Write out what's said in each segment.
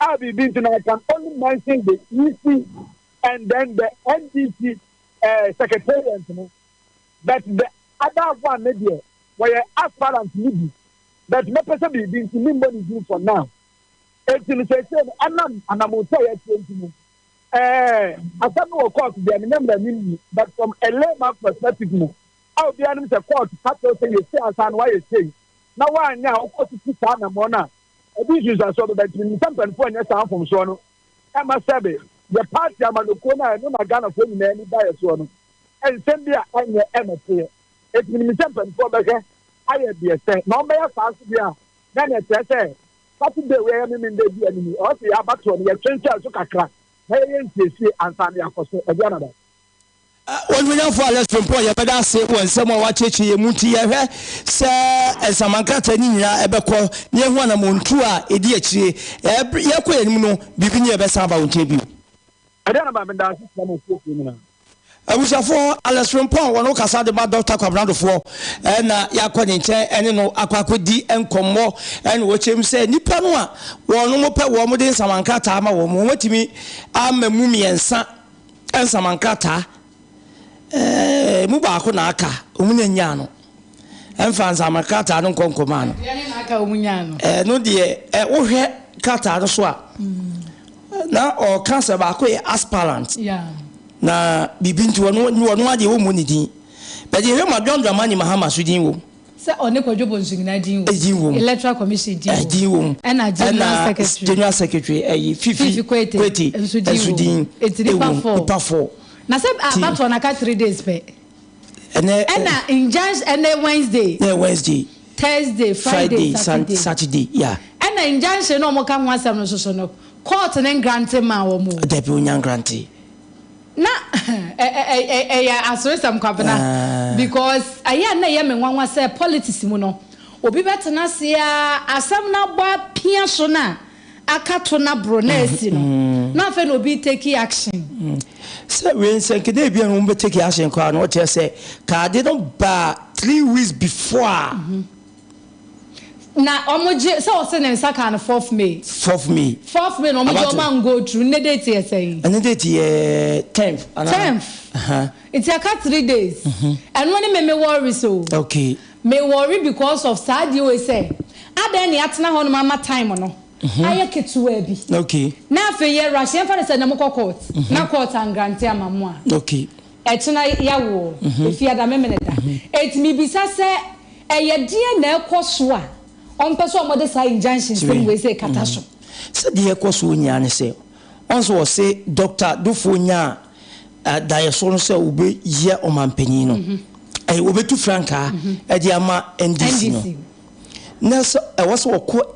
I'll be been tonight. I can only mention the EC and then the NDC secretariat. But the other one, maybe, where aspirant maybe, but no person be been to me for now. It's in the same, and I'm going to say it. I don't know, of course, they remember me, but from a layman perspective, I'll be able to court to cut those things, and why you say. Now, why now, of course, it's a mona. These are so that in some point, when you sound from Sono, I must say, the party I'm on the corner, and no Ghana for any by a Sono, and send me a MSA. It's in some point for the I be a say, no matter fast, then it's a say, Saturday, where I'm in the enemy, or the Abaton, your change to Kakra. NDC and Sanya Costa AGYENIM. When we know for less from point, but I say when someone watches you, Muti, sir, as a Mancata Nina, Ebeco, near one among two, EDH, every year, between your best about TV. I don't know about that. I wish I for Alice from Paul, one look aside about Dr. Kwabena Duffour, and Yaquanite, and no Aquacudi and Combo, and watch him say, Nipanua, one more pet woman, Samancata, my woman, what to me, I'm a mummy and son, and Samancata, Mubakunaka, Umunyano, and fans Samancata, don't come command. No, dear, oh, Cata, the swap. Now, or cancer back aspirant. Yeah. Na bibin to no ade wo monidi but you hear my don dramani mahama sudin wo se one kwadwobo nsugina din wo electoral commission din wo na general secretary fifi kweti nsudin etiripa 4 na se abato na ka 3 days pe na injunction and Wednesday Thursday Friday Saturday yeah na injunction no mo ka ho asem no so no court na grant ma wo mo debi onya grant na asore Kwabena because aya na ye menwanwa say politics mu no obi betena se asam na gba pia so na akato na bro na esi no na fe no obi take action so when say kede bia no be take action kwa no tell say ka dey don ba 3 weeks before na omoje so say na saka na 4th May no omoje man go through ne date ye say and date 10th it's a 3 days and when me worry so okay me worry because of sad you say adan ne atena ho no mama time no aye ketuwa bi okay na fe ye Russian fa say na mko court na court and grant amamu a okay etena yawo efi ada memeneda et mi bisa say eye die na ekoso a on person mo de say injunction same way say kataso say the ekoso nya ne say on so say Dr. Duffour nya dayeso no say obe ye omampanyin no ay obetu franka e di ama NDC no na so e was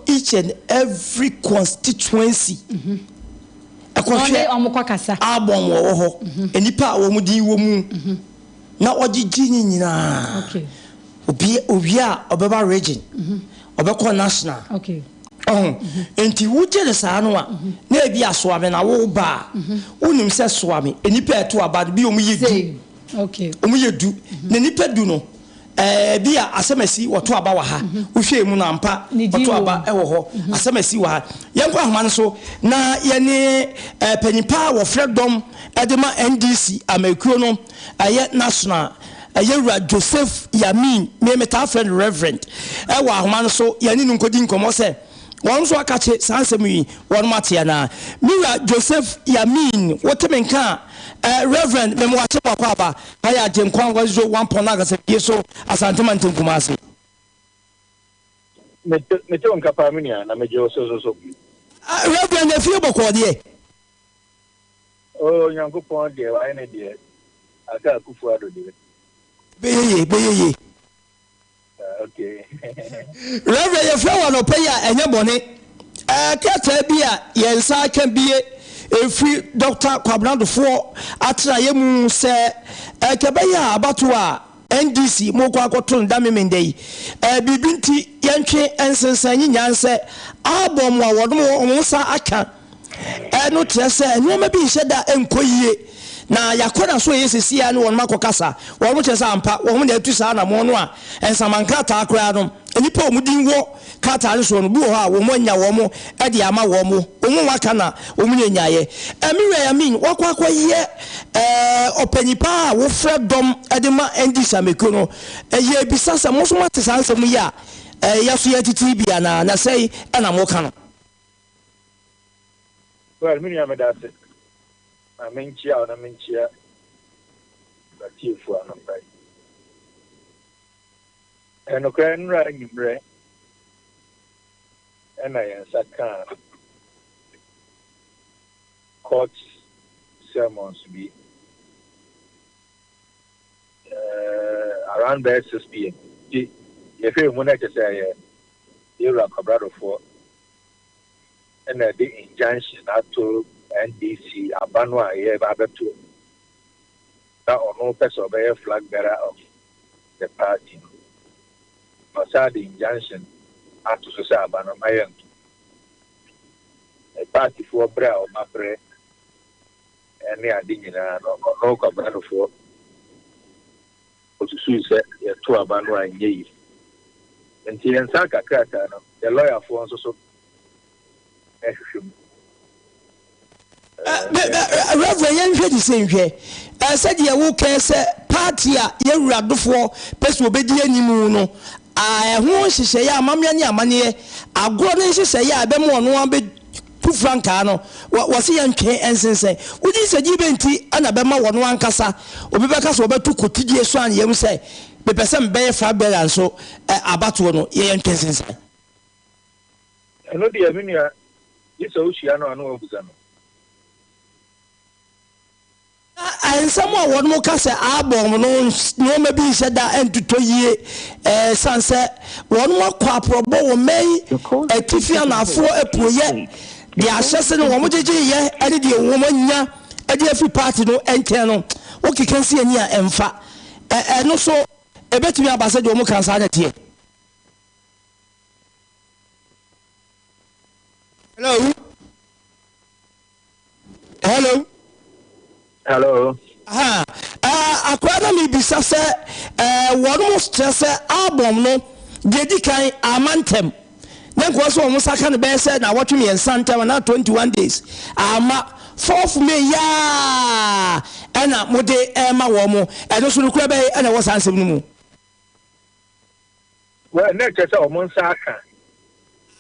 each and every constituency akohwe omukokasa abom wo ho enipa wo mudi wo mu na ogigi nyina okay obi a obeba region obeko national okay enti wuje le saa no a na ebi asoame na wo ba unim se soame enipa eto aba bi omu yedu okay omu yedu na nipa du no bi a asemasi woto aba wa ha uhwe mu na mpa woto aba ewo ho asemasi wa ha yenko ahoma so na ye ne panipa wo freedom edema NDC amekuo no aye national Ayera Joseph Yamin me meta friend reverend ewa ahoma so yani nkodi nkomo se won so akache sansem yi won matia na Mira Joseph Yamin wotemenka reverend me mo wache kwa aba aya jenkwan wazo 1.9 se yeso asantema ntenkumase me onka pa minia na meje so reverend efie boko de oh nyankopon de wa ene de aka kufu ado de Beye. Okay. Reverend, your friend will pay any money. Kata bia yensa can be a free Dr. Kwabena Duffour atra yemu se kebeya abatua NDC mo kwa kotun dami mendei bibinti yentwe ensensanyi nyanse abom wa wodmo onsa aka no trese enwoma bi hyeda enkoyie na yakona so yesisi ya ne won makokasa won mo chesa ampa won mo na atu sa na mo no a ensamankata akra no enipa omudin wo katare so no bi ho a wo mo nya wo mo e de ama wo mo omo waka na omu nyaye emiwe ya mean wakwa ye opanipa wo fredom e de ma NDC ameku no ye bisasa mo so mate sansem ya ya so ya titi bia na sei e na mo ka no. Well, many am that I mean chia na mean chia that you for no pai. And okay nra nyimre and I answer can court sermons be around there 6 p.m. If you want to say you are Kwabena Duffour and the injunction to NDC Abanwa here Babetu that or no person be a flag bearer of the party. Outside the injunction to say Abanwa Mayan a party for bra or mapre and they are digging no Kwabena Duffour to sue say to Abanwa and ye. And Saka Krata, the lawyer for also. Reverend Yanhwe the same here. Said ya wo can say party a Yewura Duffour person obedi animu no. Ho hihye ya amamya ne amane agoro ne hihye ya abem ono an be tu franka no. Wose yantwe ensensen. Wodi se gibe nti ana be ma wono ankasa. Obi be ka so obetu kotidie so an yem say be person be fa bela so abato no ye yantwe ensensen. Eno de amenia this ocean no obuzano. And someone what more can say album no maybe said that and to ye sunset one more quaprobo may a Tiffany for a poye the assassin one would ye and the woman ya and the every party no internal okay can see near emfa and also a bet me about your more here. Hello. Hello. Hello. Akwada mi bisa se one mo stress album no dedi kan amantem na ko so mo saka ne be se na watwe me ensanta na 21 days ama 4th May ya ana mo de ma wo mo eno so kura be ana wo sansem no mu well na kese o mo saka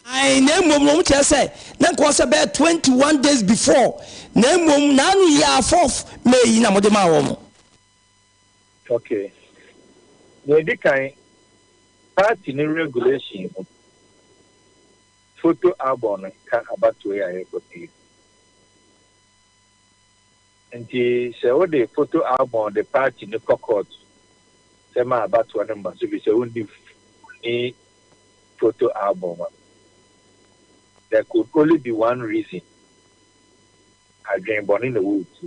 I name mom say na ko se be 21 days before na mom na no ya 4th May na mo de ma wo mo. Okay. The kind party ni regulation photo album can about to ya copy. And the say what the photo album the party ni court say ma about to number so we say only a photo album. There could only be one reason. I dream born in the woods.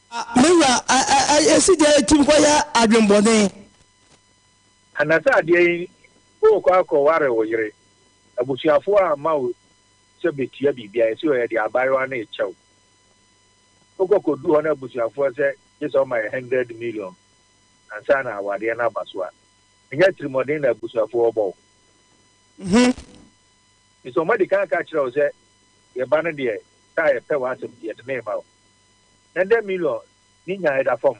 I see the team where I dream born. And I said, "Oh, Ware or Yere, I was here for a mouth, so be here, be so the Abayo and chow. Coco could do on a bush for just on my 100 million. And Sana, Wadiana Baswa. And yet, Modena bush for a ball. Somebody can't catch us, your banner dear, tie a pair once at the name out. And then Milo, Nina had a form.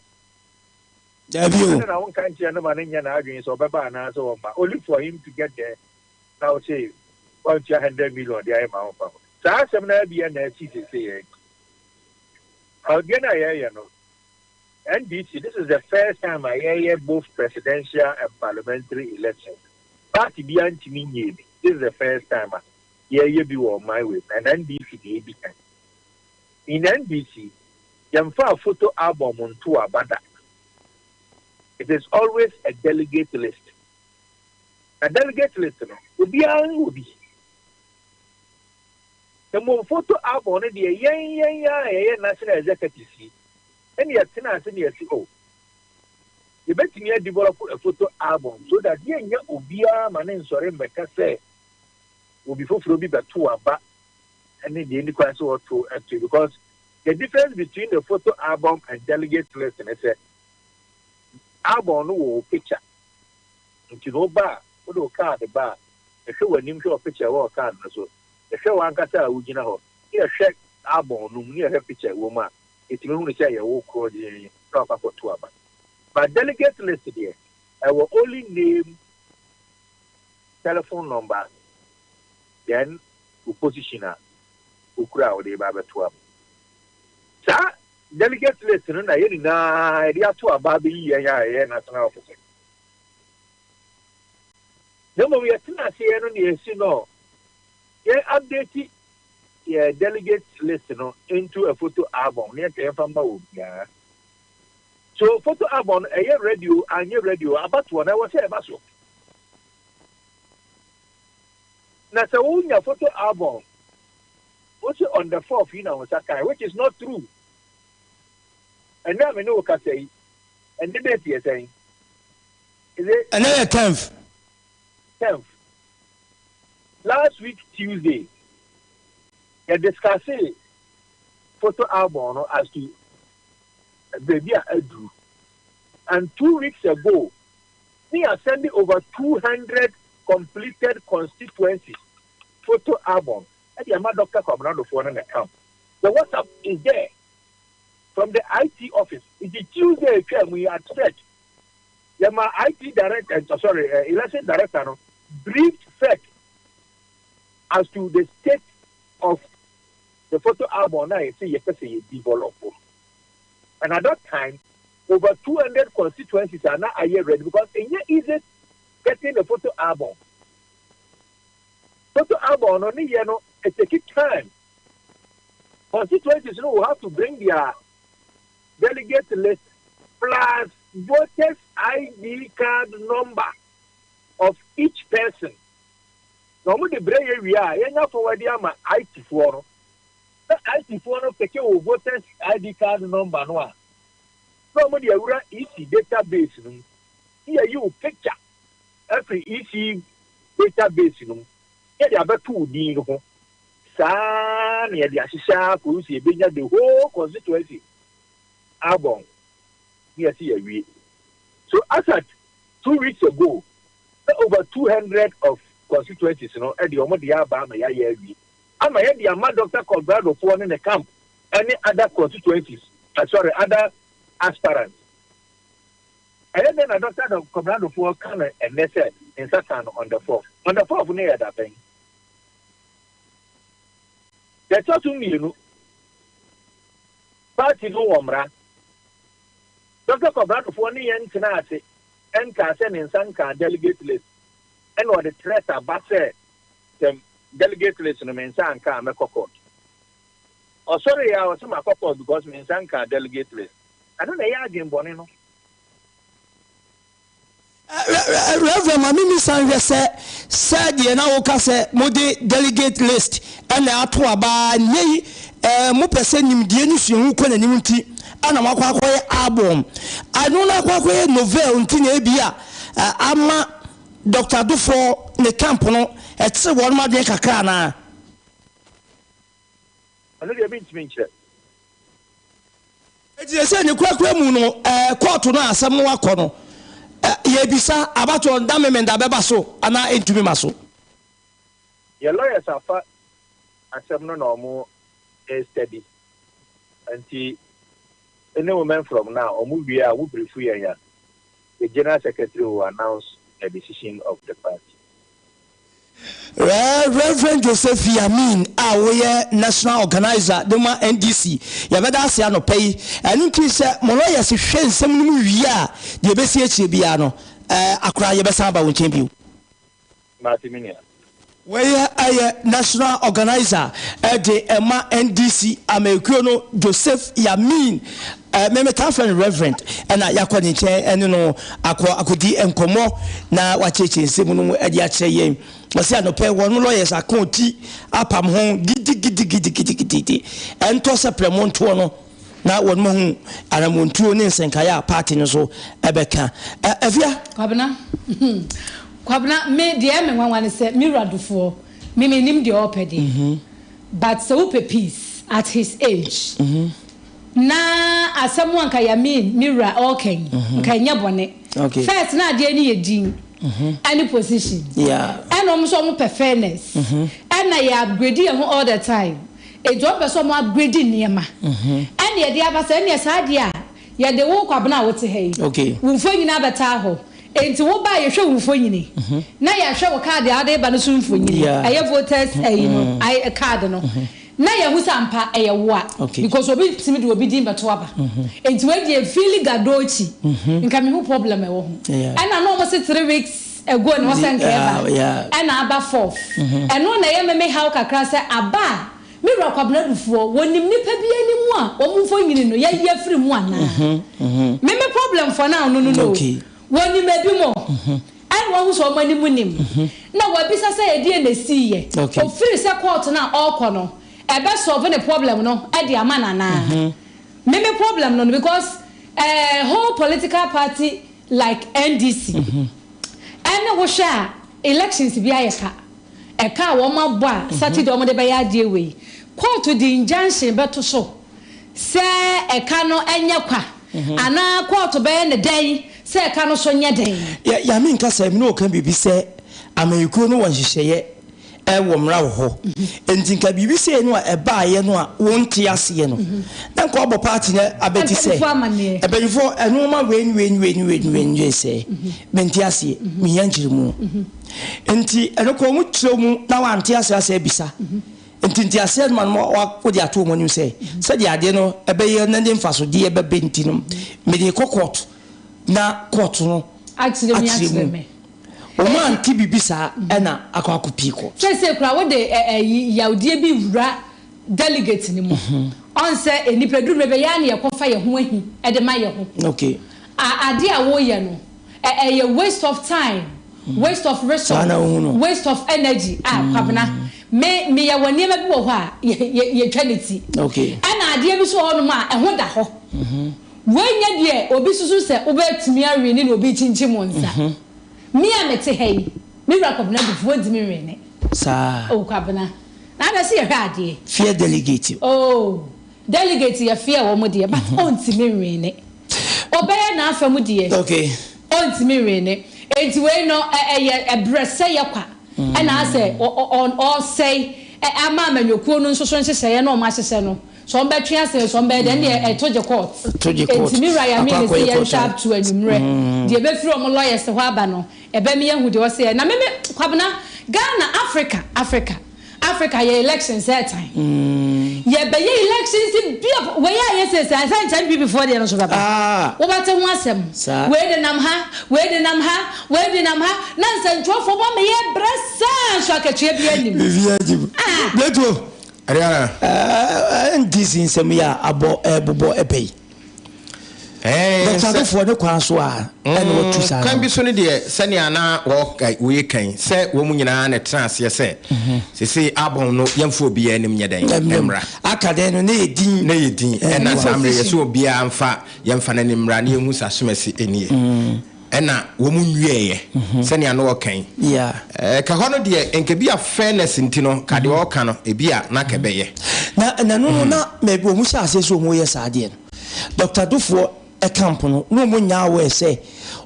I won't count your man in your arguments or Baba and so on, only for him to get there. Now say, 100 million, the amount. So I some be an say, again, I hear you know. NDC, this is the first time I hear both presidential and parliamentary elections. Party beyond me, this is the first time. Yeah, you be on my way, and NDC the ABN. In NDC, you have a photo album on two abada. It is always a delegate list. A delegate list, no, will be. The more photo album on the national executive, and yet, oh, you better me develop a photo album so that you will be a man in sorry, say. Will be for be but two about and then the indicator or two actually because the difference between the photo album and delegate list and it's a album no picture. You know, wo do card ba e hwe wanim hwe picture wo card no so e hwe wan kata a wugina ho e hwe abon no ni e hwe picture wo ma etimi hu ni say ye wo kro di talk about to aba but delegate list there I will only name telephone number then oppositioner ukura o de ba beto aba sa delegate list no na ye ni na e to aba be yi ye national officer. No more we are still no ni esi no ye update ye delegate list no into a photo album near Kemfamba wo ya. So photo album a radio and ye radio about one I was say about so. Na sa unya photo album also on the 4th you know which is not true. And now we know what I say. And the date you're saying is it another 10th. Last week Tuesday they discussed photo album as to baby Edu. And 2 weeks ago we are sending over 200 completed constituencies photo album. And the Dr. Kwabena Duffour on account. The WhatsApp is there from the IT office. It's a Tuesday we are set. The IT director, election director, no, briefed FEC as to the state of the photo album. Now, you say develop. And at that time, over 200 constituencies are now ready because it's easy getting the photo album. Photo album only, it takes time. Constituencies will have to bring their delegate list plus voters ID card number of each person. Normally, the brain area, you know, for what they are IT for. The IT for no take your voters ID card number no. Normally, you run EC database. Here you picture every EC database. Here they are about 2 D. Sa near the Ashisha, Kusi, the whole constituency. Album. Yes, we. So as at 2 weeks ago, over 200 of constituencies, at the Omodia Bama Yayi. I'm a head the Dr. Kwabena Duffour in the camp, any other constituencies, other aspirants. And then a Dr. Kwabena Duffour come and they said in Satan on the 4th. On the 4th, near that thing. That's what you know. Party no wamra. Dr. Kwabena Duffour ni yen tinase en ka se ne nsanka delegate list en o de treta ba se dem delegate list no men sanka amekokot. Oh sorry ya o se makokot because men sanka delegate list. I don't know ya again boni no. Reverend Mamimi Sanwe said ye na wo ka se mode delegate list en ato aba nei mo pese nimdie ni suhu ko na nimti ana makwakoye album anu na kwakoye novel nti na ebia ama Dr. Duffour ne camp no etse won ma de kakra na anu de bi ntimi nche ejire se ne kwakwa mu no court no asem no akọ no ye bisa abato ndamemenda beba so ana entumi maso your lawyers afa asem no no mo steady until any moment from now we brief you the general secretary will announce the decision of the party. Reverend Joseph Yamin, our national organizer, the NDC. Yabada say no pay. And increase Moloya si shen some ya the BCH Biano. Akra Yabasamba will champion. Martiminia. Where I national organizer at the NDC Americano Joseph Yamin. Meme friend Reverend and yakoni che and no akodi enkomo na wacheche nsemu no ade ache yem wase anope won lawyers akonti apam ho gidi ento se premonto no na won mo hu aramontuo ne nsenkaya party no so ebeka avia Kwabena me de me wanwane se Duffour me nim de opedi but so peace at his age na someone ka Yamin Mira okay nka nya bone first na de ni yedin any position. Yeah. And almost almost fairness. And I upgrade you all the time. A job is some upgrading near ma. And yet the other side, yes, idea. Yet the walk up now to hay. Okay. We'll find you another taho. And to walk by a show for you. Now you show a card the other, but soon for you. I have voters, a cardinal. Na ya husampa e wa because obi timi do obi din betwaba enti we dey feel gadochi nka me ho problem e wo ho and na no 3 weeks ago no san keba and aba 4 and no na ye me how kakra say aba me ro Kwabena Duffour wonim nipa bi animu a omfo nyini no ye ye free mu ana me problem for now no wonim abi mo and one who's money munim na wa bisa say e die na si ye o free say court na all kono ebe solve the problem no e dey amana na me problem no because whole political party like NDC and we share elections bi ayeka e ka wo ma bo a Saturday o mo de be ya die we court the injunction beto so say e ka no enye kwa ana court be ne den say e ka no so nye den ya me nka say me no kan bibi say amayiko no won hihye womra wo ho enti nka bibi se no a baaye no a wonti ase no na nka obo party na abeti se ebenfo eno ma wen se menti ase mi yanjiri mu enti eno ko mu tro mu na wanti ase bisa enti ase man mo wo di ato mo nim se dia ade no ebeye na ndi mfaso di ebebe enti no me di court na court no actually me Oman kibibisa ena akwakupiko. Say kra wo de yaudie bi wura delegate ni mu. On say enipa duru be ya na yekofa ye ho ahi e de ma ye ho. Okay. Ade a wo ye no ye waste of time, waste of resource, waste of energy. Kwabena me ya woni ma bi wo ho a ye twanity. Okay. Ana ade bi so ho no ma e ho da ho. Wenya de obi susu se obetumi awe ni obi chinchi monsa. Me amete hey me Kwabena Duffour di me rene sa Kwabena na na see ade fear delegate delegate ya fear wo mo de but onti me rene obey na afa mu de okay onti me rene enti we no ebrese ya kwa e na say on all say ama manyokuo no nsoso nhese no ma hese no so on betwe ase so on be den de toje court enti me raya me ne say sharp to anumre de be free om lawyers ho aba no ebe me yahu de wo say na me Kwabena Ghana Africa ye elections that time ye be ye elections bi we ya yes say san bi before the no so baba wo bate ho asem we de nam ha na san twofo bo me ye bresa so akatue bi anim leto Ariana NDC nsem ya abo bobo epei Dr. Duffour ne kwa so a ene wotu sa kan bi so ne de sania na wo ye kan se wo mu nyina na trans se se abon no yemfo obi anim nyeden emra akade no na yedin na samre ye so obi amfa yemfa na nimra na yehu sa somasi enie ena wo mu nwieye sania no wokan ka hono de enke bia fairness ntino ka de wo kan no ebia na kebeye na no na me bi wo mu sha ase so mo ye sa de Dr. Duffour a camp no mo nya we say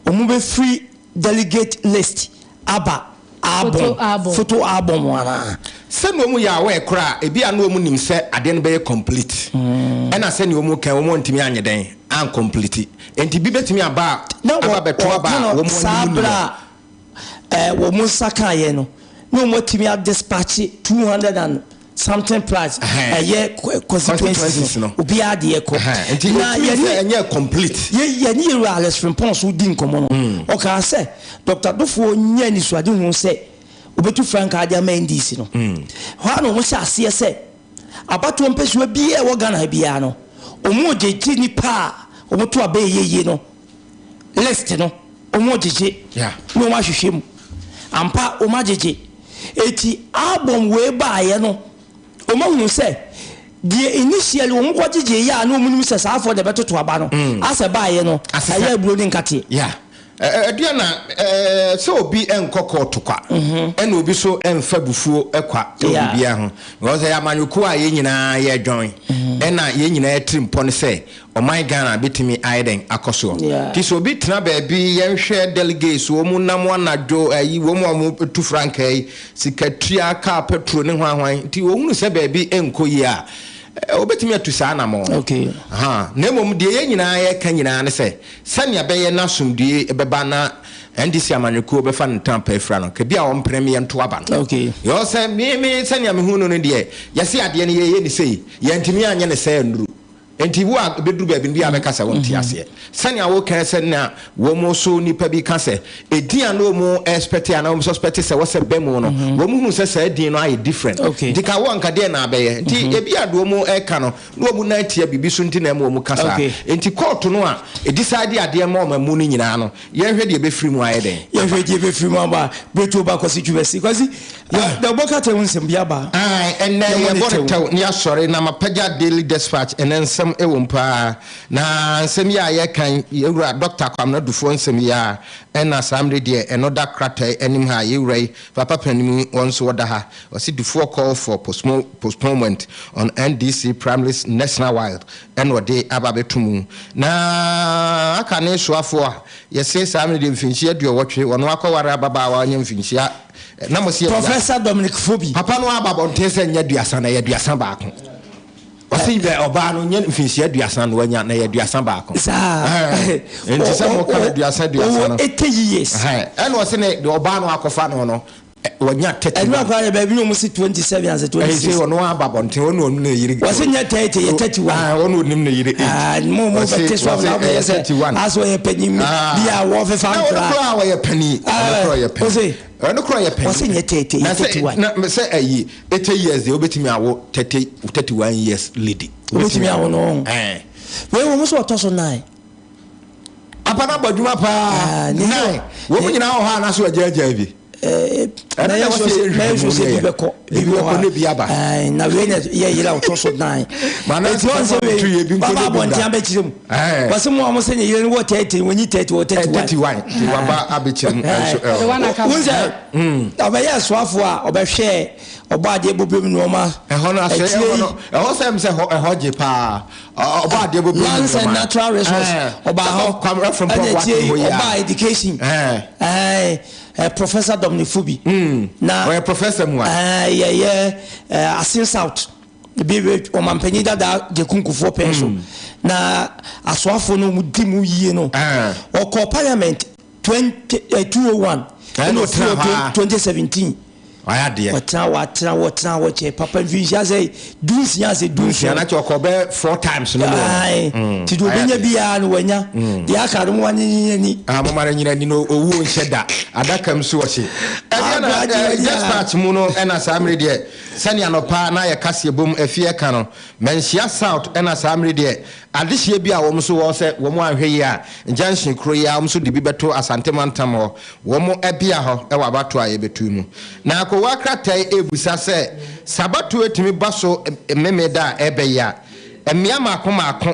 omu be free delegate list aba photo album wana se no mu ya we kra ebia no mu nim se ade no be complete ena se ne omu kan omu ntimi anye den an complete enti bi betimi aba beto aba wo mu sabra wo mu saka ye no mo timi a dispatch 200 and something price constituencies no obi ade eko na ye complete ye ni real response udi nkomo no o ka say Dr. Duffour nya ni so ade hu say obetu frank ade ama NDC no ho no mo sha ase say abato mpesua bi e wo Ghana bia no omo jeje ni pa omo to abe yeye no list no omo jeje no ma hwehwem ampa omo jeje eti album we ba ye no Oma hu say the initially wo mko gije ya na omunum se sa for the beto to aba no asa ba ye no aye bro ni nkate adua na so obi enkoko tokwa ena obi so emfa bufuo ekwa obi bia ho because ya manyoku a ye nyina ye join ɛna yɛn nyinaa trim pon say o my Ghana betimi aiden akoso ti so bi tena baabi yɛn hwɛ delegates wo mu nam anadwo ayi wo mu tu frankai sikatria ka petrol ne hwan ti wo hunu sɛ baabi enkoyi a obetimi atu saa na mo na mom de yɛn nyinaa yɛ ka nyinaa ne sɛ sɛnea bɛyɛ na somdue bɛba na NDC amanyuko be fan tampa efra no ke bia on premier nto aba no yo se me sanya me hunu no de yesi ade ne ye ni sei ye ntimi anya ne sei nduru enti wo a beduru ba bi bia be kasa won ti ase sanya wo kan se na wo mo so nipa bi kasa edian no mo expect ya na mo suspect se wo se be mo no wo mo hu se se edin no ay different di ka wo anka de na be ye enti e bia do mo e ka no wo mo na tia bibi so nti na mo kasa enti court no a e decide ade mo mu ni nyina no ye hwe de be free mu aye den ye hwe de be free mu ba beto ba kwasi twesi kwasi da boka te won sem bia ba and ye boka ni asore na mapaja daily dispatch and then some ewompa na nsem ya ye kan yewura Dr. Kwabena Duffour nsem ya ena samre de another crater enim ha yewura papa panim onso woda ha osi Duffour call for postponement on NDC primaries nationwide and wode ababetumu na aka ne soafo a yese samre de mfinchia duowotwe wono akọwara baba wa anya mfinchia na mo se Professor Dominic Fobi papa no ababonte se nya duasa na ye duasa baako wasi be oba no nya mfinchia duasa no wanya na ye duasa baako enti se mo ka duasa no 80 years and wasi ne de oba no akofa no wanya 30 enu akwa ba bi no mo si 27 as 26 wono ababonte wono onu na yiri wasi nya 30 ye 31 wono nim na yiri mo bete so na be 31 aso ye panyin bia wo fe fan kra wo ye pani kra ye pani no kra ye pani wasi nya 31 na say ayi 80 years de obetimi awo 31 years lady obetimi awo no we wo so otoso 9 apana baduma pa 9 wo nyina ho ha na so ajaja bi na ya so se bibeko ne biaba na we na ye yira otoso 9 mana ti on se we baba bonti abechirem wase mo se ne yire wo 30 woni 30 wo 31 baba abechirem wonse abaya soafo a obehwe obade bobem no ma eho no ase eho sem se ehoje pa obade bobem lands and natural resource oba ho come from oba education Professor Dominic Fobi na we professor mu asin south be o mampani dada de kunkufo penso na asoafo no mu di mu yie no o ko parliament 201 no 2017 aya de watra wache papa vinja say dunsia say dunsia na cho ko be 4 times no ti do benya bia no wanya de akare mo wani ni amomare nyina ni no owu nhyeda adakam so wache na dispatch mu no ena samre de sani anopa na ye kase bom afie ka no menhia south ena samre de adehie bia wo so wo se wo mo ahwe yi a injunction kro ya wo so de bi beto asante mantam ho wo mo abia ho e wa bato aye betu mu na ko wakratai ebusa se sabato etimi baso memeda ebeya emia maako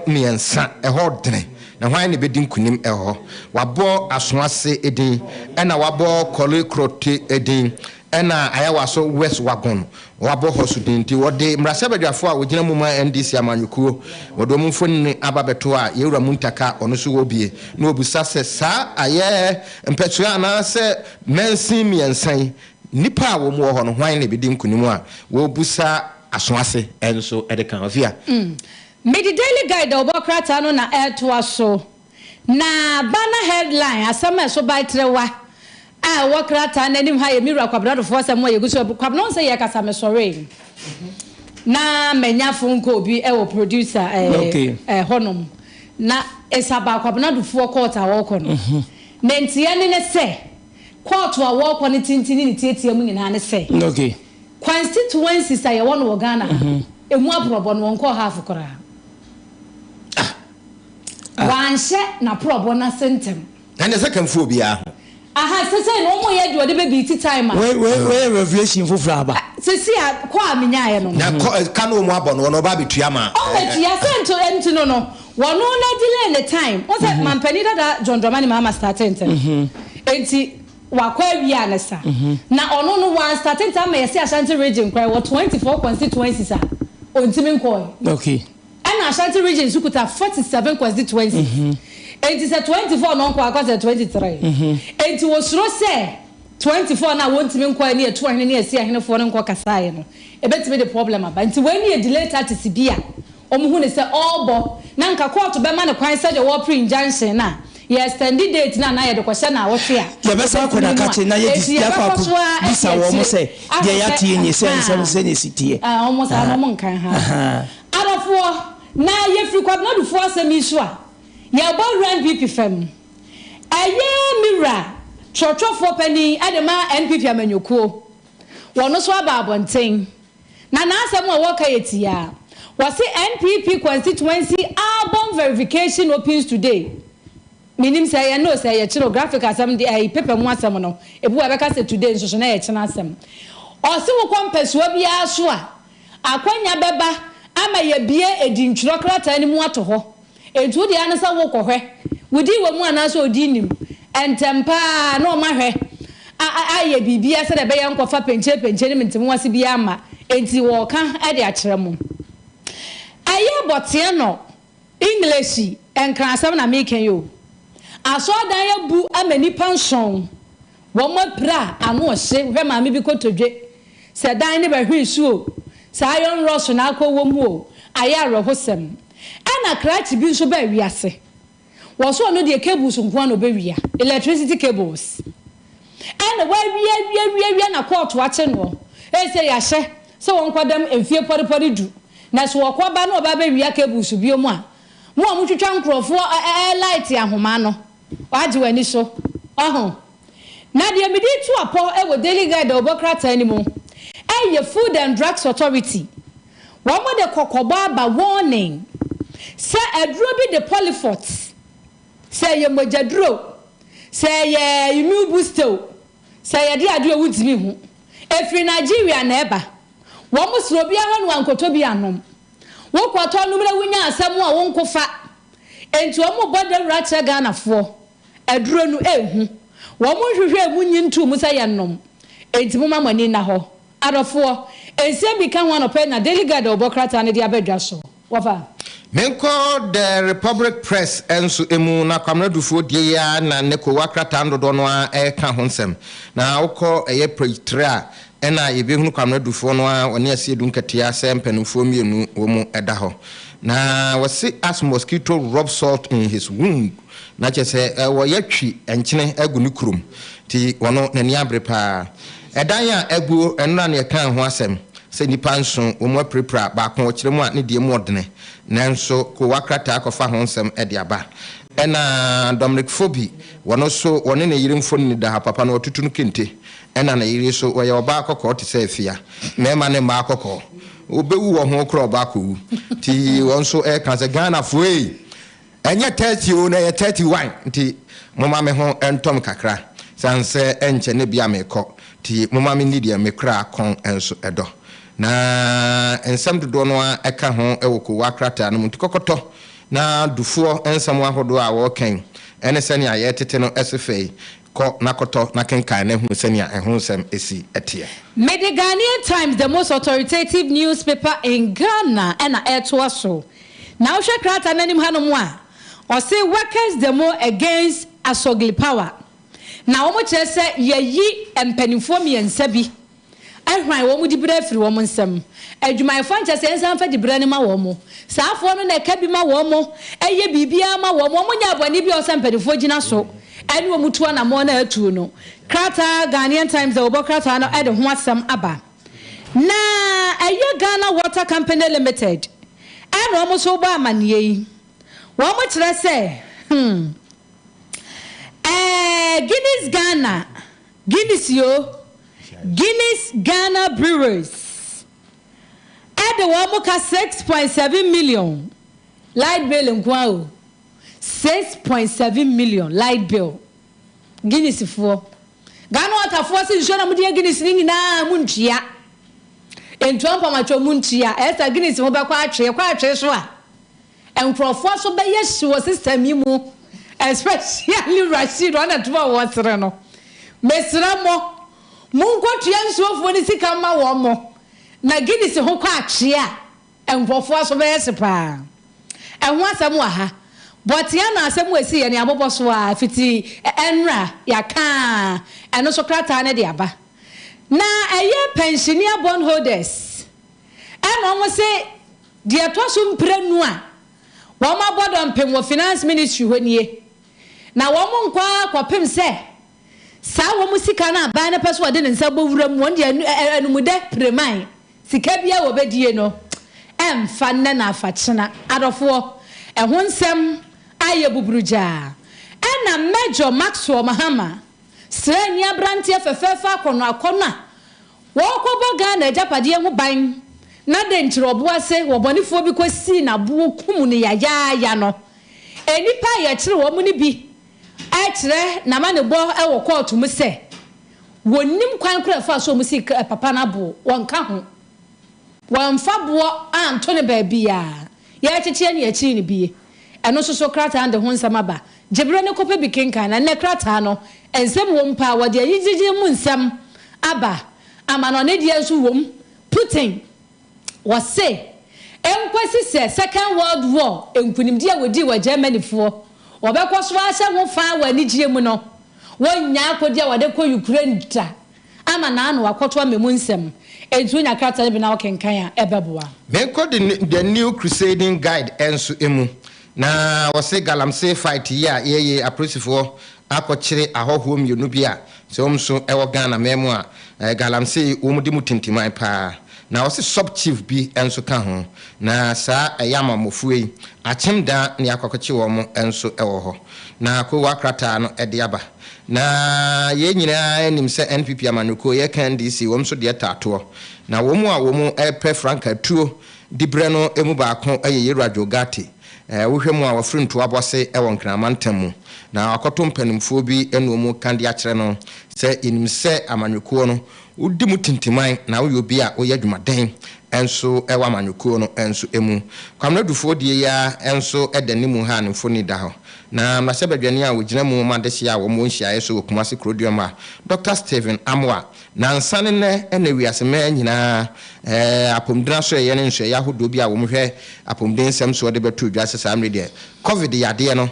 miensa eho dene na hwan ne bedin kunim eho wabo asoase edin ena wabo kolekrote edin ena ayawaso west wagon wabo hosudin ti wode mrasabadwafo a wogina mu ma NDC amanyukuo wodo mu fonni ababeto a yewura muntaka ono so wobie na obusa se sa aye mpetsua na se mensi miensan nipa wo mu ho no hwan ne bedin kunim a wo busa asoase enso edekan afia Medi daily guide obokrata no na ADUANABA na bana headline asama so by trewa wokrata na nim ha ye mira Kwabena Duffour asama ye guso Kwabena say ye kasa me sorry na menya funko bi wo producer honom na esaba Kwabena Duffour court a wo kono na ntia ne se court wa wo kono tintini ni tietie mu nyina ne se constituencies aye won wo Ghana emu aprobo no wonko half kora wanshe na probo na sentem and the second phobia aha sese no mo ye de ode be beat time we revelation fofra ba sese a kwa amenya ye no na ka no mo abono no ba betua ma o betua sento enti no wono na delay the time o say mampani dada John Dramani mama start enten enti wakwa bia na sa na ono no one starting time me say Ashanti region kwa 24 constituencies a ontimi nko okay Ashanti region sukuta 47 constituencies. It is a 24 non kwa 23. It was so say 24 na won't even kwa near 200 near see ahene for nko kasaye no. E betime the problem aba. Nti when you delay that is bia. Omuhu ne say all bo na nka court be ma ne kwan say the war pre-injunction na. Yes, standing date na ye de kwahye na wo hwe a. Ye besa ko na kache na ye disya kwa ko bisa wo mo say de ya tie nyi se ne sitie. Almost no mo nkan ha. Arafo na ye free Kwabena Duffour asemi so a. Ye ba NPP fam. Aye mira chorchofo pani adema NPP amanyoko. Wono so aba abonten. Na asem a wo ka yetia. Was the NPP constituency album verification opens today. Minim say I know say a graphic asem the paper mu asem no. Ebu abeka say today nso na ye chena asem. O se wo kwampesuo bia so a akwanya beba ama ye bie edintwuro krata ni mu ato ho. Etu de anasa wo kohwe. Wudi wo mu anasa odinim. Entempa na o mahwe. Aye bibia se de be ye nkofa penche ni mentimu wase bia ama. Enti wo ka e de akere mu. Aye botie no English enkran asem na meken yo. Aso dan ya bu amani pension. Wo mo pra anu ohye hwe ma me bi kotodwe. Se dan ne ba hwe suo. Sa ayon rush na akwo mu o. Aye arehosem. Ana krachi bi nso ba wiase. Wo so no de cables nko na ba wia. Electricity cables. Ana wa wia na court wache no. E se ya hye. Se won kwadam emfie poripori du. Na so Kwaba na oba ba wia cables bi mu a. Mo amutwetwa nkrofo light ahoma no. Waji wani so. Na de medi tu apo e wo daily guide obokrata animu. Ye Food and Drugs Authority. One more the kokoba warning. Say adro bi the polyforts. Say ye mojadro. Say ye immune booster. Say ye di adu ewutimi hu. Efri Nigeria na eba. One mo sro bia hanu ankoto bi anom. Wo kwato numre wunya asem a won kofa. Enti o mo boda racha Ghana fo. Adro nu ehu. Wo mo hwehwe mu nyintu mu say yenom. Enti mo mamani na ho. Arafo ense bi kan one open na daily guide obokrata ne dia bedwa so wafa menko the Republic Press enso emu na Kwabena Duffour die ya na neko wakrata ndodo no a ka honsem na wokọ eye pretra ena ye behunu Kwabena Duffour no a one asie dunkatia se mpanufo mienu wo mu eda ho na wasi as mosquito rub salt in his wound na chese wo yatwi enkyene agu ne kurum ti wono nani abrepa edan ya agu enra na kan ho asem se nipa nso wo mo prepra ba ko kire mu a ne die mu odene nanso ko wakrata akofa ho nsem e de aba ena Dominic Fobi wono so wone ne yire mfo ni da papa na otutu no kente ena na yire so wo ye oba akoko te se afia mema ne ma akoko obewu wo ho kro oba ko ti won so e kan se Ghana fo e enye 30 o na ye 31 nti moma me ho entom kakra sanse enche ne bia me ko ti moma me ni dia me kra kon enso edo na ensam dodo no aka ho ewoko wakrata no muti kokoto na Duffour ensam ahodo a wo kan ene sene aye tete no esefei ko nakoto na kenkan na hu sene a ehonsam esi etie Mede Ghanaian Times, the most authoritative newspaper in Ghana and ADUANABA. Now she krata nanim hanom a or say workers demo against asogli power. Now omo che se yeyi empanifo miensa bi ehwan wo mu di bra firi wo nsam adwumayfo nche se ensan fa di bra ne ma wo mo saafo no na ka bi ma wo mo eye bibia ma wo mo nya abani bi o se empanifo gina so ene wo mutu na mo na atu no krata Ghanaian Times the obokrata no ede ho asam aba na eye Ghana Water Company Limited ene omo so ba amane yi wo mo kire se Guinness Ghana Guinness Ghana Breweries at the Wamuka 6.7 million light bill in Kwao 6.7 million light bill Guinness for Ghana Water Force in Shona Mudia Guinness na Munchia in Trumpa Macho Munchia Esther Guinness Mobile so and for force of the yes was system you especially Rashid one at what's Reno Mesramo Mungo Tianso for the Sikama Womo. Na Guinness ho kwa chia and for force of Espa. ɛho asɛm wa ha but ya na asɛm we si ye ne abobo so a fiti enra ya ka eno so krata ne de aba na eye pensioner bond holders eno mo se de to so mprenu a wo ma bodo mpem wo finance ministry honie na wo mo nkwa kwapem se sa wo mu sika na ba ne peso de nsa bowura mu wonde anumude preman sika bia wo bedie no emfa nne na afachena adofo ehun nsem aye buburuja ena Major Maxwell Mahama srani abrantie fefefa akono wo koboga na japade ho ban na de ntirobo ase wo bonifo bi kwasi na bo kum ne ya no enipa ye kire wo mu ni bi akire na ma ne bo e wo court mu se wonim kwan kura fa so mu si papa na bo wonka ho wonfa bo antone ba bia ya chichie ne akiri ne bie eno so krata ande ho nsam aba jebro ne kope bi kenkan na ne krata no ensem wo mpa wo de yigigi mu nsam aba amano ne de enso wom Putin was say enkwasi se Second World War enkunimdi a wodi wa Germany fo obekọ so ahye wo fa wa nigie mu no wonya akodi a wade ko Ukraine ta ama na anu akoto amemu nsem etu nya krata bi na wokenkan a ebeboa menko the new crusading guide enso emu na wose galamsey fight ya ye apresifo akokyere ahoho mienu bia se omso ewo Ghana memu a galamsey omudi mutintimai pa na wose sub chief bi enso ka ho na sa eyama mofue achimda ne akokye wo mo enso ewo ho na ko wakrata no ede aba na ye nyina enim se NPP amanuko ye kan NDC wo mso de tato na wo mu a wo mu epe franka tuo dibre no emu ba ko eye Radio Gati wohwe mu a wafrinto abose ewo nkramantam na akoto mpanimfo bi enu mu kan de akere no se enim se amanuko no udi mu tintimai na wo yobi a wo yadwumaden enso ewa amanuko no enso emu Kwabena Duffour die ya enso edanimu ha ne mfoni da ho na masebadwani a wogina mu madehia a wo mo nhia yeso okumase krodioma Dr. Stephen Amwa na nsane ne ena wiasema nyina apomdina so ye ne nhwe ya hodo bi a wo mhwe apomden nsem so de betu dwase sa amrede covid yade no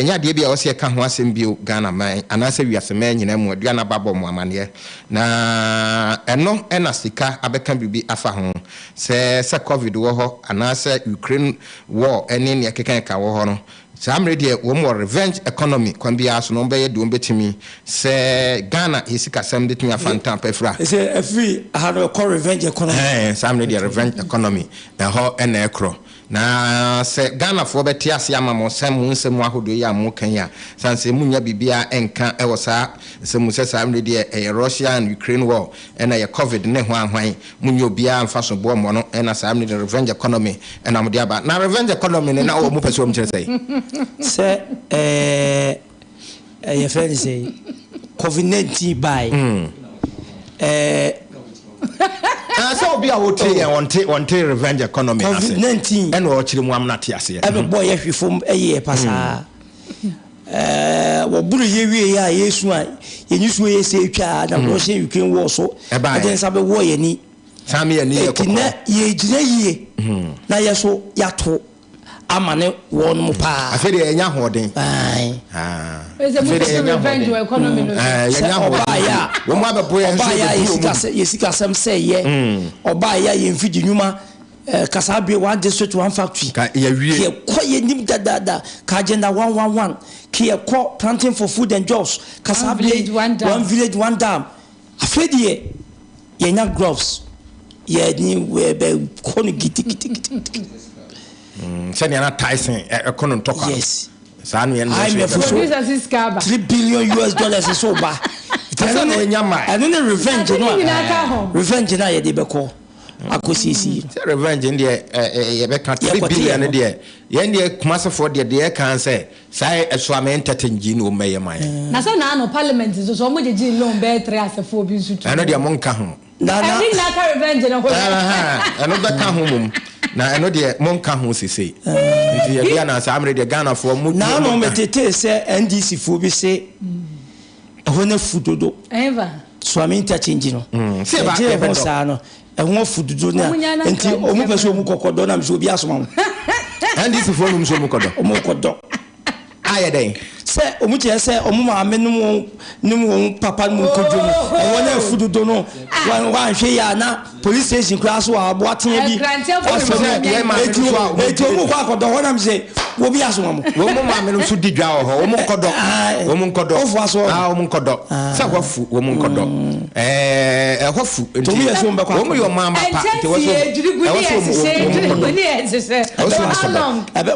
nya de bi a wose ka ho asem bi Ghana man anase wiasema nyina mu aduanaba bɔ mu amane na eno ena sika abeka bibi afa ho se covid wo ho anase Ukraine war ene ne kekan ka wo ho no Samre de wo mo revenge economy kwambia so no be ye de ombetimi se Ghana isika sam de tumi afanta pefra se every how call revenge economy samre de revenge economy na ho ena ekro na se Ghana fo beti ase amamo sam nsem ahodo ya mo kan ya sanse munya bibia enka e wo sa se mu se samre de Russia and Ukraine war ena ye covid ne ho ahwan munya obia amfa so bo mo no ena samre de revenge economy ena mo de aba na revenge economy ne na wo mo pese wo mkire sei say your friend say COVID-19 by so be a wote want revenge economy COVID-19 and wo chire mu amnate ase every boy hwefom eye pasa wo buru ye wie ya Yesu a yenyusu ye se twa na Russia Ukraine war so aden sabe wo ye ni same ye ni ye gina ye na ye so yato amane won mu pa afede enya hoden revenge economy no enya hoden wo mu abebo ye sika sem say ye oba ya ye mfidi nyuma kasabe one district one factory ka ye wie ye ko ye nim dada ka agenda 111 ki ye ko planting for food and jobs kasabe one village one dam afede ye nya gloves ye ni we be ko ni giti send you Tyson economic talker. Yes. I'm $3 billion US so bad. I don't revenge, no. Revenge na ye de beko. Akosisi. Revenge in the 3 billion there. Ye kumasa for the can say say swame entertain no meye man. Na so na no parliament so mo je loan be 3 asefo bi nsutu. I know the monka ho. Na revenge na ho. Another ka ho na eno de monka ho sisi nti ye bia na samre de Ghana for mu na no metete se NDC fo bi se ehona fudodo eva so am interchange no se ba e sa no ehona fudodo na nti omu pese omu kokodo na mso bi asoma NDC for no so mukodo aye den se omuche se omuma amenum num papa mu kodwo mu e wona afududo no wan hwe ya na police station kura so aboaten bi eti omu kwa kodo wona mse wo bi aso mo wo mu amenum so didwa ho wo mu nkodo ofu aso wo mu nkodo se kwafu wo mu nkodo kwafu to bi aso mba kwa wo mu yo mama pa te wo so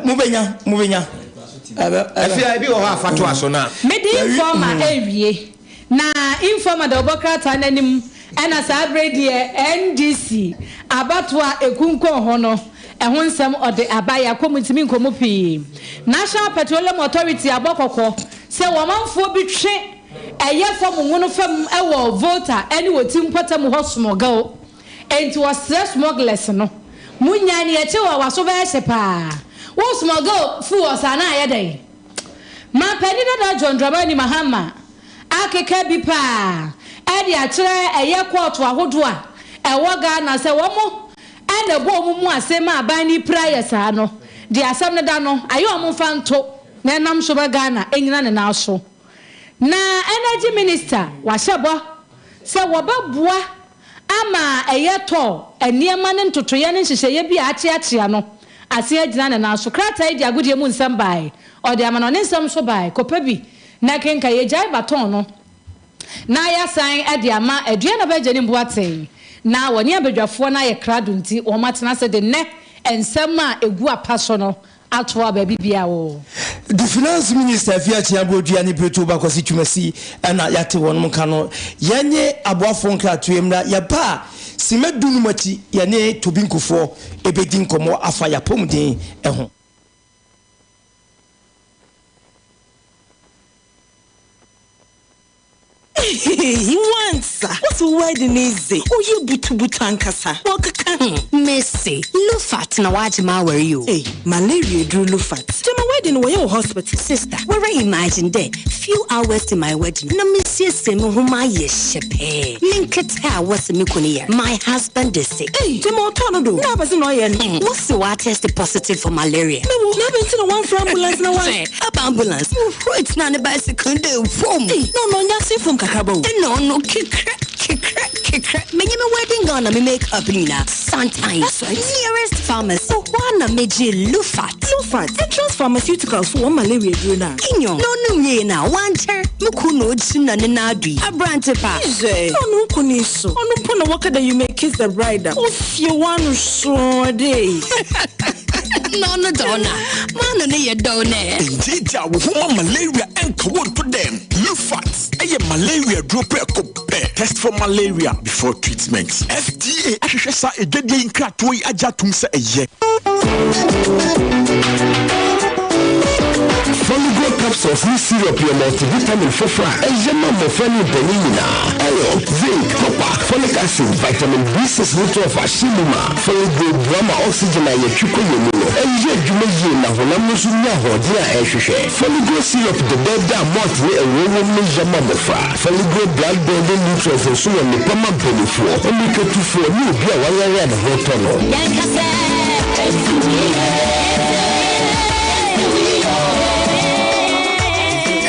mu benya afia bi wo ha fato aso na mede informa ewie na informa da obokrata nanim ena sabredi NDC abatwa ekunkon ho no ehun nsem ode abaya komutimi nkomopi National Petroleum Authority abokoko se womanfo bi twe eye fam ngunu fam ewo voter eni wotim potam ho smogel enti was smugglers no munya ni eche wa waso ba shepa wo smuggle fu osana ayedai ma pani da John Dramani Mahama akeka bi pa edi akire eye court ahodo a ewo ga na se wo mo ene bo mu asema aban ni prayer sa no di asem ne da no ayo mo fanto na nam so ba Ghana enyina ne na so na energy minister wa hyebo se wo ba boa ama eye to eniema ne ntotoye ne hyehyeye bi achiachia no ase agina ne na so krata idi agudie mu nsam bai ode ama no ne nsam so bai kopabi na kenka ye jai baton no na ya san ade ama aduanaba AGYENIM BOATENG na woni abadwafo na ye krado nti o matena se de ne ensam a egu apaso no atwa ba bibia wo the finance minister Fia Chiabodua ni Preto ba kwasi twumasi na yate wonum ka no yenye aboafo nkratoe mra ya ba simedunu mati yene tobinkofo ebedi nkomo afa ya pomden eho He wants. What's the wedding is it? Oh, you butu ankasa. Messi, Lufat na wajima where you? Hey, malaria drew Lufat. To my wedding, where your hospital? Sister, where I imagine there, few hours to my wedding. No, Monsieur Semu, whom I yeshepe. Linketa was a mikunia. My husband is sick. Hey, Timo Tornado. Never seen no what's the water tested positive for malaria? No, never seen one for ambulance. No one. Up ambulance. It's not a bicycle. No, that's from Kakabo. No, kick. Me wedding gonna me make up Nina. Sometimes nearest pharmacy. One meji Lufat. Entrance pharmaceuticals for one malaria druna. Inyo. No ye na wanter. Mukuno china nenadi. A brante pa. No kuniso. No pona waka that you make kiss the bride. If you want so day. No dona. Man no ye dona. Indeed, woman malaria and cold for them. Lufat. Malaria drop test for malaria before treatment. FDA ahwehwesa egede nkratoi ajatum se eye. Foligo capsules ni syrup your multivitamin fofra ejema mo fani benina iron zinc copper folic acid vitamin B6 nutrient ashimuma Foligo drama oxygen ya chuko yemuno eje dwumaye na honam no sunya hode a ehwehwe Foligo syrup the beda malt ni ewo no jama mofra Foligo blood building nutrients so won the pama benefo omiketufu ni obi a wayare na hoto no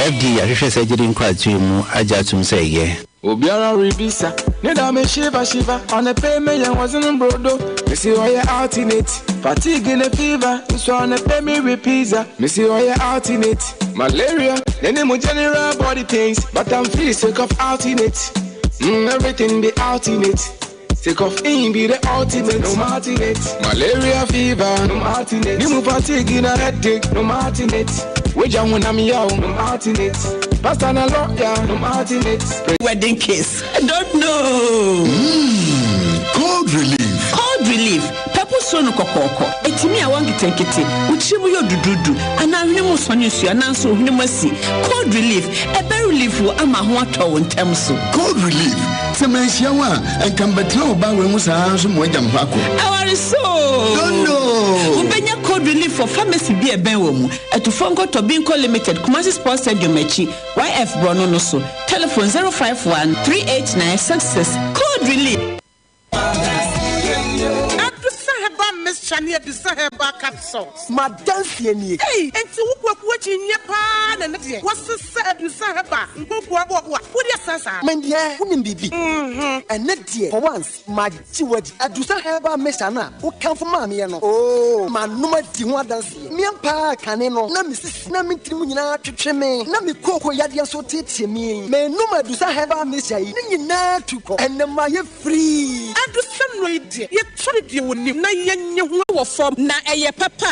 FD ahwehwe sɛ gyedi nkwatue mu agya atum sɛ yɛ Obiara ribisa neda me shiva on a payment and wasn't brodo Missy oya alternate fatigue in a fever so on a pay me repisa Missy oya alternate malaria then mo general body pains but I'm free sick of alternate everything be alternate sick of be the ultimate no alternate malaria fever no alternate ni mo fatigue in a headache no alternate Weja when I'm young, no alternate. Pastor na lawyer, no alternate. Wedding kiss. I don't know. Cold relief. Cold relief. Pepper son kokoko. Etimi a wangi tenkete. Uchibu yo dududu. Ana hwemu sonye su ana so hwemu asi. Cold relief. Ebe relief wo ama ho atɔ wo ntem so. Cold relief. Semensia wa enkambetra oba we mu saa so mo agam hako. Awari so. Don't know. Ubenya cold relief for pharmacy bi eben wo mu. Etufonko Tobinco Limited Kumasi Sports Stadium echi YF Brono no so. Telephone 051 38966. Cold relief. Shania Disaheba capsules. Madansi ni. Hey, and to what in your pan and the what's the said you Saheba? What is Sasa? Mendia, wouldn't be. And net dear, for once, my Chiwed, I do Saheba Messana, who come from Mammy. Oh, my number Tiwa dansi. Miampa caneno, Namis, Namitimina, Chime, Nami Coco Yadia so teach me. May number do Saheba Messa, Nina to go, and the Maya free. And to some way, you tried you when you know from na a papa.